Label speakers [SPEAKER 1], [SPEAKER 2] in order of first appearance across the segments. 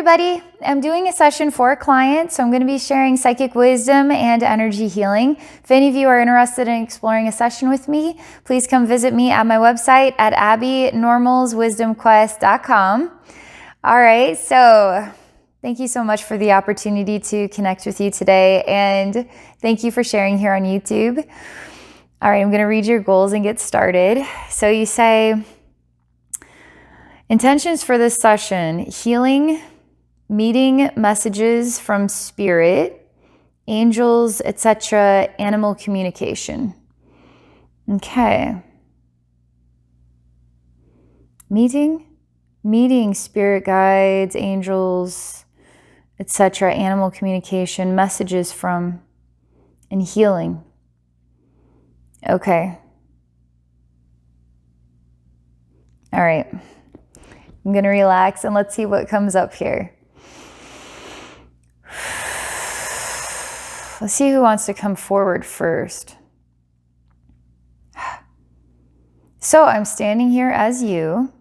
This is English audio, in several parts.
[SPEAKER 1] everybody. I'm doing a session for a client, so I'm going to be sharing psychic wisdom and energy healing. If any of you are interested in exploring a session with me, please come visit me at my website at abbeynormalswisdomquest.com. All right, so thank you so much for the opportunity to connect with you today, and thank you for sharing here on YouTube. All right, I'm going to read your goals and get started. So you say, intentions for this session: healing, meeting messages from spirit, angels, etc., animal communication. Okay. Meeting spirit guides, angels, etc., animal communication, messages from, and healing. Okay. All right. I'm going to relax and let's see what comes up here. Let's see who wants to come forward first. So I'm standing here as you,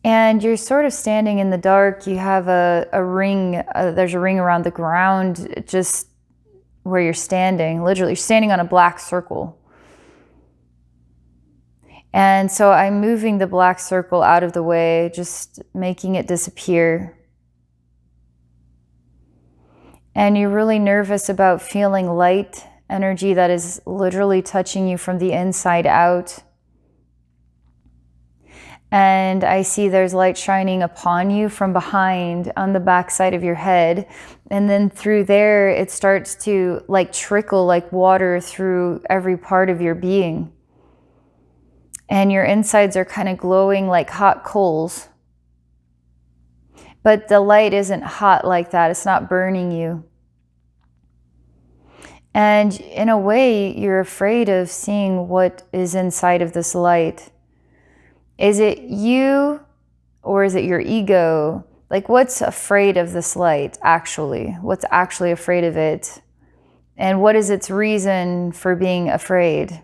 [SPEAKER 1] and you're sort of standing in the dark. You have a ring, there's a ring around the ground just where you're standing. Literally, you're standing on a black circle. And so I'm moving the black circle out of the way, just making it disappear. And you're really nervous about feeling light energy that is literally touching you from the inside out. And I see there's light shining upon you from behind on the back side of your head. And then through there, it starts to like trickle like water through every part of your being. And your insides are kind of glowing like hot coals. But the light isn't hot like that. It's not burning you. And in a way, you're afraid of seeing what is inside of this light. Is it you or is it your ego? Like, what's afraid of this light, actually? What's actually afraid of it? And what is its reason for being afraid?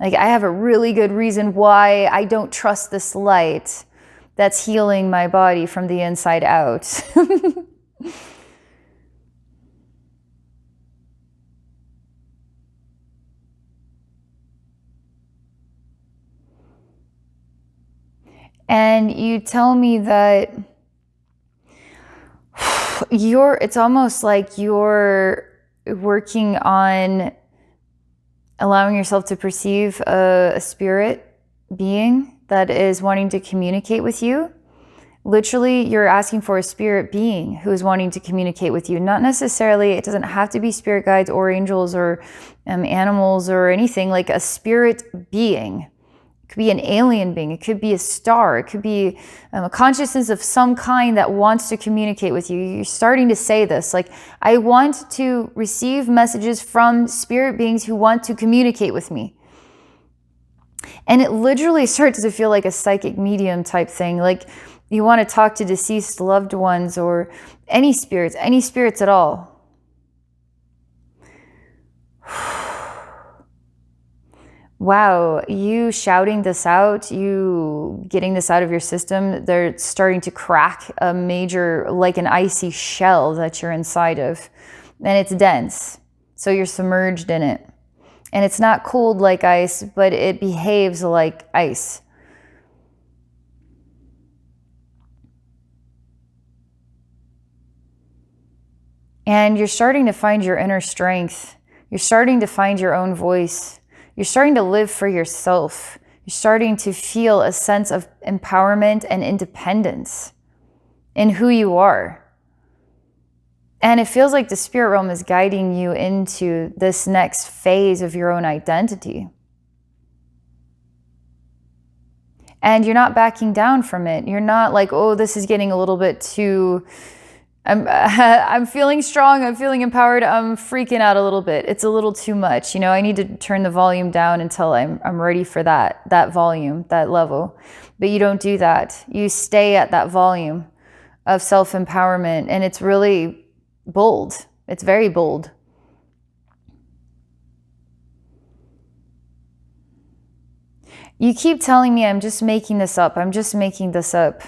[SPEAKER 1] Like, I have a really good reason why I don't trust this light that's healing my body from the inside out. And you tell me that it's almost like you're working on allowing yourself to perceive a spirit being that is wanting to communicate with you. Literally, you're asking for a spirit being who is wanting to communicate with you. Not necessarily, it doesn't have to be spirit guides or angels or animals or anything, like a spirit being. It could be an alien being. It could be a star. It could be a consciousness of some kind that wants to communicate with you. You're starting to say this, like, I want to receive messages from spirit beings who want to communicate with me. And it literally starts to feel like a psychic medium type thing. Like, you want to talk to deceased loved ones or any spirits at all. Wow, you shouting this out, you getting this out of your system, they're starting to crack a major, like an icy shell that you're inside of. And it's dense, so you're submerged in it. And it's not cold like ice, but it behaves like ice. And you're starting to find your inner strength. You're starting to find your own voice. You're starting to live for yourself. You're starting to feel a sense of empowerment and independence in who you are. And it feels like the spirit realm is guiding you into this next phase of your own identity. And you're not backing down from it. You're not like, oh, this is getting a little bit too... I'm feeling strong, I'm feeling empowered, I'm freaking out a little bit. It's a little too much. You know, I need to turn the volume down until I'm ready for that volume, that level. But you don't do that. You stay at that volume of self-empowerment, and it's really bold. It's very bold. You keep telling me I'm just making this up. I'm just making this up.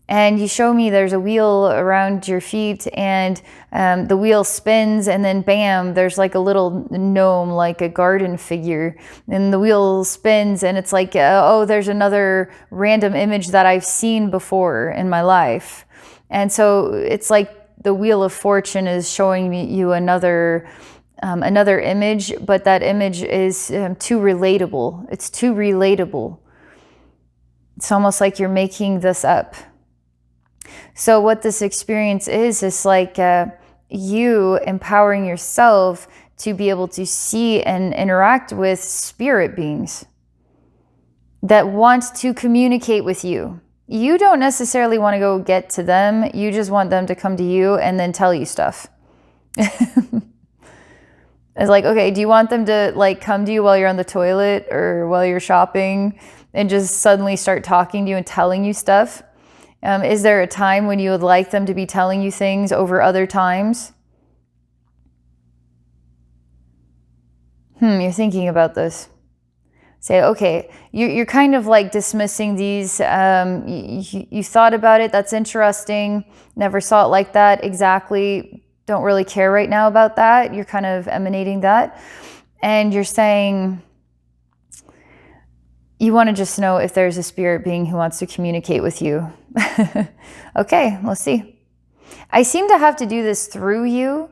[SPEAKER 1] And you show me there's a wheel around your feet, and the wheel spins, and then bam, there's like a little gnome, like a garden figure, and the wheel spins, and it's like, oh, there's another random image that I've seen before in my life. And so it's like the Wheel of Fortune is showing you another image, but that image is too relatable. It's too relatable. It's almost like you're making this up. So what this experience is like you empowering yourself to be able to see and interact with spirit beings that want to communicate with you. You don't necessarily want to go get to them. You just want them to come to you and then tell you stuff. It's like, okay, do you want them to like come to you while you're on the toilet or while you're shopping and just suddenly start talking to you and telling you stuff? Is there a time when you would like them to be telling you things over other times? You're thinking about this. Say, okay, you're kind of like dismissing these. You thought about it. That's interesting. Never saw it like that. Exactly. Don't really care right now about that. You're kind of emanating that. And you're saying, you want to just know if there's a spirit being who wants to communicate with you. Okay, let's see. I seem to have to do this through you.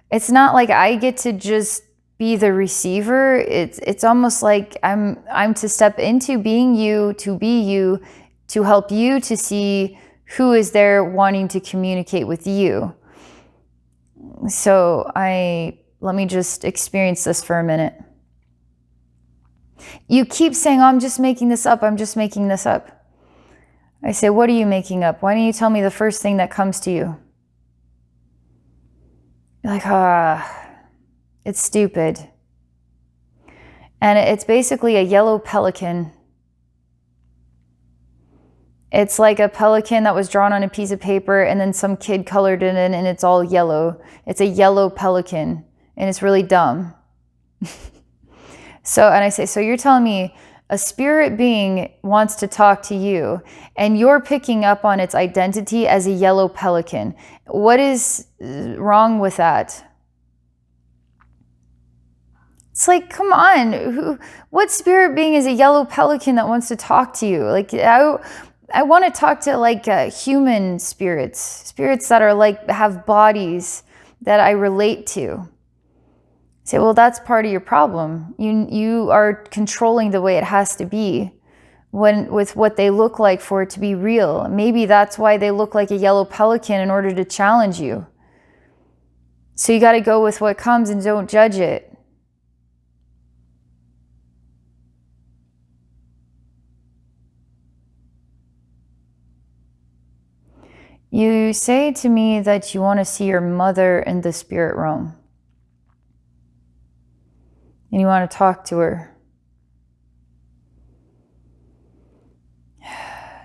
[SPEAKER 1] It's not like I get to just be the receiver. It's almost like I'm to step into being you, to be you, to help you to see who is there wanting to communicate with you. So let me just experience this for a minute. You keep saying, oh, I'm just making this up. I'm just making this up. I say, what are you making up? Why don't you tell me the first thing that comes to you? You're like, it's stupid. And it's basically a yellow pelican. It's like a pelican that was drawn on a piece of paper and then some kid colored it in and it's all yellow. It's a yellow pelican and it's really dumb. And I say, so you're telling me a spirit being wants to talk to you and you're picking up on its identity as a yellow pelican. What is wrong with that? It's like, come on, what spirit being is a yellow pelican that wants to talk to you? Like, I want to talk to like human spirits that are like, have bodies that I relate to. Say, well, that's part of your problem. You are controlling the way it has to be with what they look like for it to be real. Maybe that's why they look like a yellow pelican in order to challenge you. So you got to go with what comes and don't judge it. You say to me that you want to see your mother in the spirit realm. And you want to talk to her.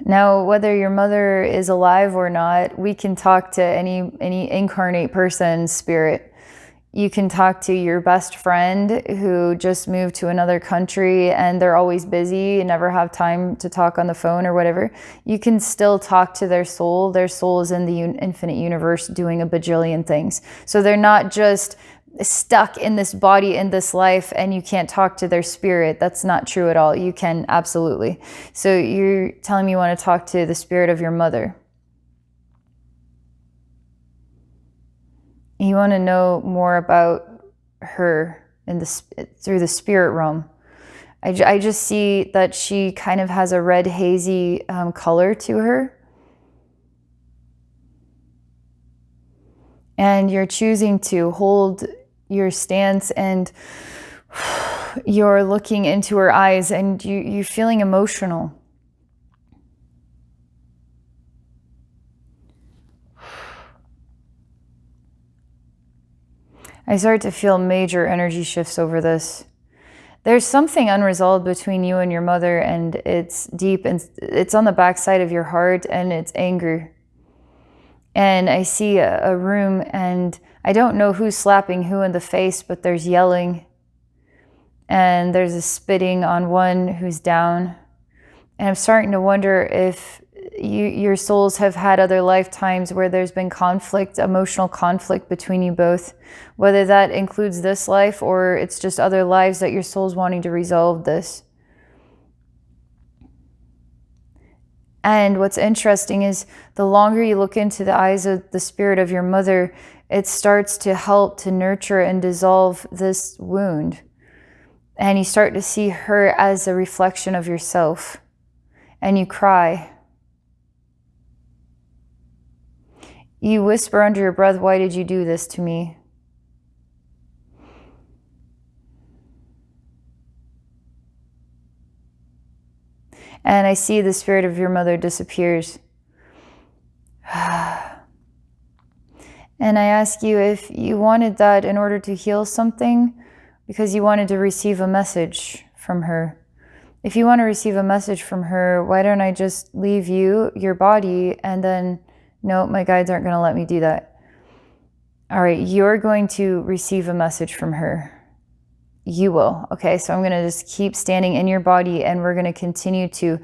[SPEAKER 1] Now, whether your mother is alive or not, we can talk to any incarnate person's spirit. You can talk to your best friend who just moved to another country and they're always busy and never have time to talk on the phone or whatever. You can still talk to their soul. Their soul is in the infinite universe doing a bajillion things. So they're not just stuck in this body, in this life, and you can't talk to their spirit. That's not true at all. You can, absolutely. So you're telling me you want to talk to the spirit of your mother. You want to know more about her through the spirit realm. I just see that she kind of has a red hazy color to her. And you're choosing to hold your stance and you're looking into her eyes and you're feeling emotional. I start to feel major energy shifts over this. There's something unresolved between you and your mother, and it's deep and it's on the backside of your heart, and it's anger. And I see a room, and I don't know who's slapping who in the face, but there's yelling. And there's a spitting on one who's down. And I'm starting to wonder if your souls have had other lifetimes where there's been conflict, emotional conflict between you both, whether that includes this life or it's just other lives that your soul's wanting to resolve this. And what's interesting is the longer you look into the eyes of the spirit of your mother, it starts to help to nurture and dissolve this wound. And you start to see her as a reflection of yourself. And you cry. You whisper under your breath, "Why did you do this to me?" And I see the spirit of your mother disappears. And I ask you if you wanted that in order to heal something, because you wanted to receive a message from her. If you want to receive a message from her, why don't I just leave you, your body, and then, no, my guides aren't going to let me do that. All right, you're going to receive a message from her. You will. Okay, so I'm going to just keep standing in your body, and we're going to continue to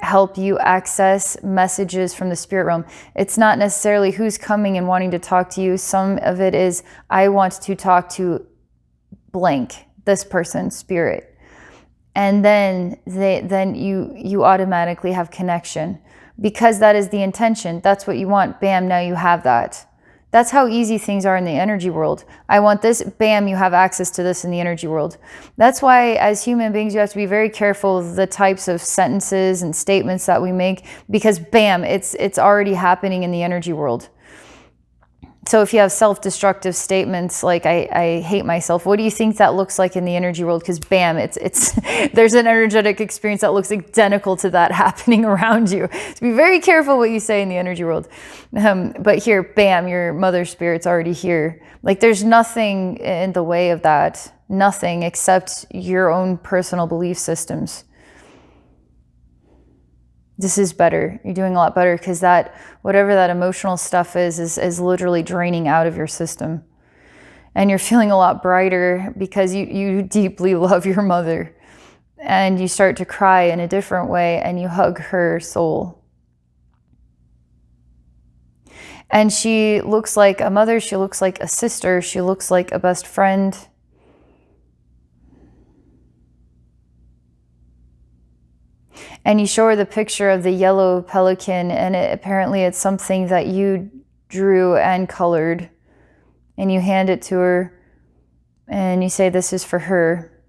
[SPEAKER 1] help you access messages from the spirit realm. It's not necessarily who's coming and wanting to talk to you. Some of it is, I want to talk to blank, this person, spirit. And then you automatically have connection, because that is the intention. That's what you want. Bam, now you have that. That's how easy things are in the energy world. I want this, bam, you have access to this in the energy world. That's why as human beings, you have to be very careful of the types of sentences and statements that we make, because bam, it's already happening in the energy world. So if you have self-destructive statements like I hate myself, what do you think that looks like in the energy world? Because bam, it's there's an energetic experience that looks identical to that happening around you. So be very careful what you say in the energy world. But here, bam, your mother spirit's already here. Like there's nothing in the way of that, nothing except your own personal belief systems. This is better. You're doing a lot better, because that, whatever that emotional stuff is literally draining out of your system. And you're feeling a lot brighter because you deeply love your mother. And you start to cry in a different way, and you hug her soul. And she looks like a mother, she looks like a sister, she looks like a best friend. And you show her the picture of the yellow pelican, and apparently it's something that you drew and colored. And you hand it to her, and you say, "This is for her."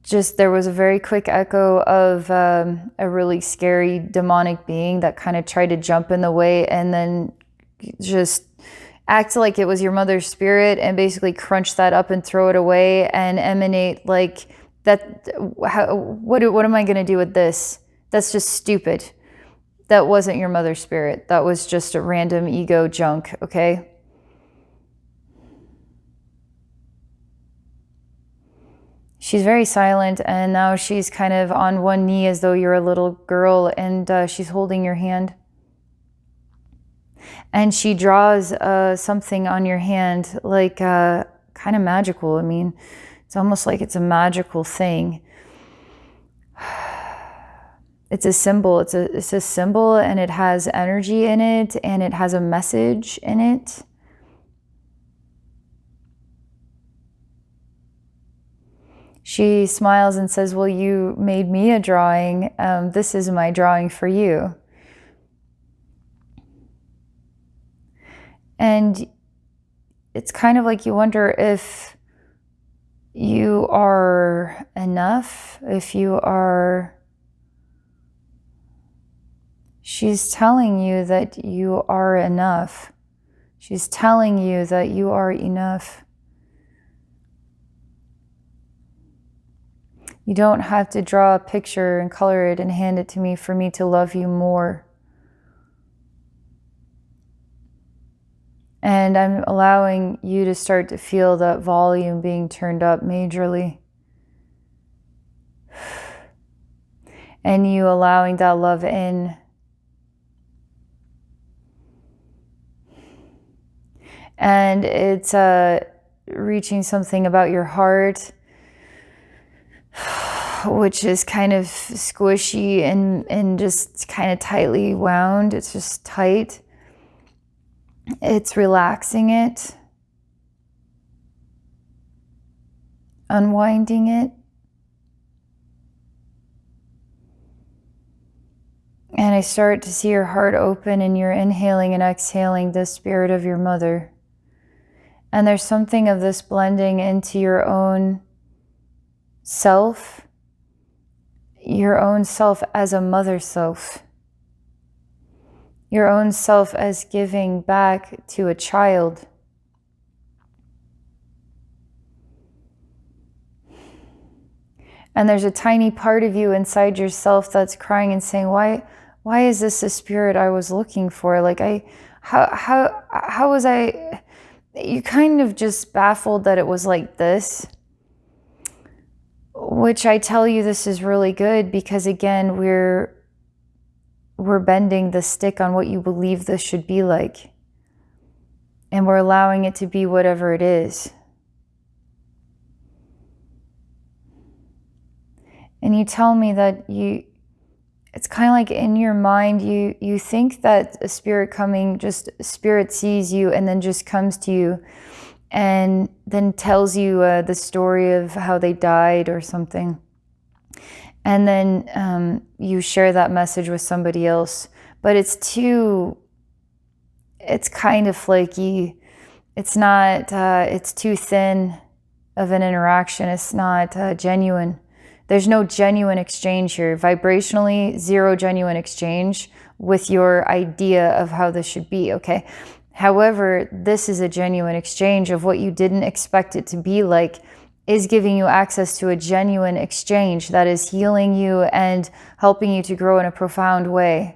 [SPEAKER 1] Just, there was a very quick echo of a really scary demonic being that kind of tried to jump in the way, and then just act like it was your mother's spirit and basically crunch that up and throw it away and emanate like that. What am I going to do with this? That's just stupid. That wasn't your mother's spirit. That was just a random ego junk, okay? She's very silent, and now she's kind of on one knee as though you're a little girl, and she's holding your hand. And she draws something on your hand, like kind of magical. I mean, it's almost like it's a magical thing. It's a symbol. It's a symbol, and it has energy in it, and it has a message in it. She smiles and says, "Well, you made me a drawing. This is my drawing for you." And it's kind of like you wonder if you are enough, if you are... She's telling you that you are enough. She's telling you that you are enough. You don't have to draw a picture and color it and hand it to me for me to love you more. And I'm allowing you to start to feel that volume being turned up majorly. And you allowing that love in. And it's reaching something about your heart, which is kind of squishy and just kind of tightly wound. It's just tight. It's relaxing it, unwinding it. And I start to see your heart open, and you're inhaling and exhaling the spirit of your mother. And there's something of this blending into your own self as a mother self, your own self as giving back to a child. And there's a tiny part of you inside yourself that's crying and saying, why is this the spirit I was looking for? Like, how was I? You're kind of just baffled that it was like this. Which I tell you, this is really good, because again, we're bending the stick on what you believe this should be like. And we're allowing it to be whatever it is. And you tell me that it's kind of like in your mind, you think that a spirit sees you and then just comes to you and then tells you the story of how they died or something. And then you share that message with somebody else. But it's kind of flaky. It's not, it's too thin of an interaction. It's not genuine. There's no genuine exchange here. Vibrationally, zero genuine exchange with your idea of how this should be, okay? However, this is a genuine exchange of what you didn't expect it to be like, is giving you access to a genuine exchange that is healing you and helping you to grow in a profound way.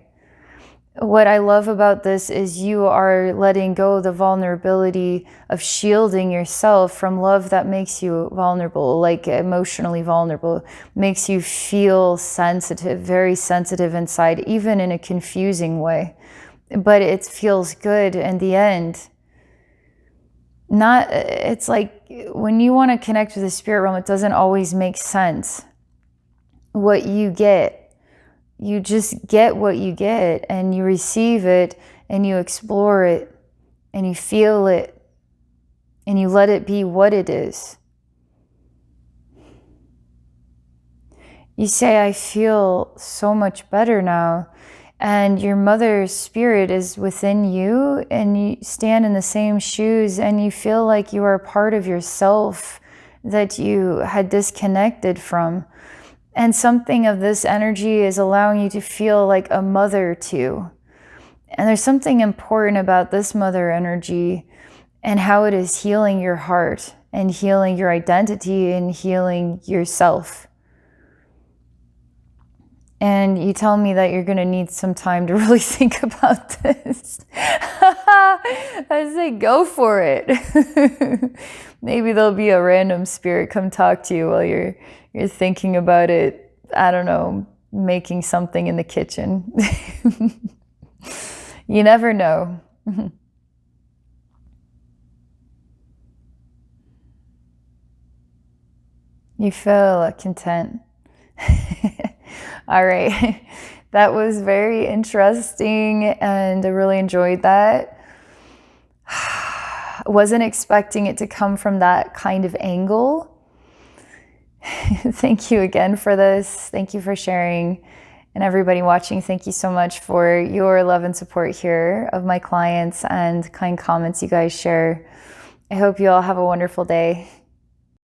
[SPEAKER 1] What I love about this is you are letting go of the vulnerability of shielding yourself from love that makes you vulnerable, like emotionally vulnerable, makes you feel sensitive, very sensitive inside, even in a confusing way. But it feels good in the end. It's like when you want to connect with the spirit realm, it doesn't always make sense what you get. You just get what you get, and you receive it, and you explore it, and you feel it, and you let it be what it is. You say, I feel so much better now. And your mother's spirit is within you, and you stand in the same shoes, and you feel like you are a part of yourself that you had disconnected from. And something of this energy is allowing you to feel like a mother too. And there's something important about this mother energy and how it is healing your heart and healing your identity and healing yourself. And you tell me that you're going to need some time to really think about this. I say, go for it. Maybe there'll be a random spirit come talk to you while you're thinking about it. I don't know, making something in the kitchen. You never know. You feel content. All right. That was very interesting, and I really enjoyed that. Wasn't expecting it to come from that kind of angle. Thank you again for this. Thank you for sharing. And everybody watching, thank you so much for your love and support here of my clients and kind comments you guys share. I hope you all have a wonderful day.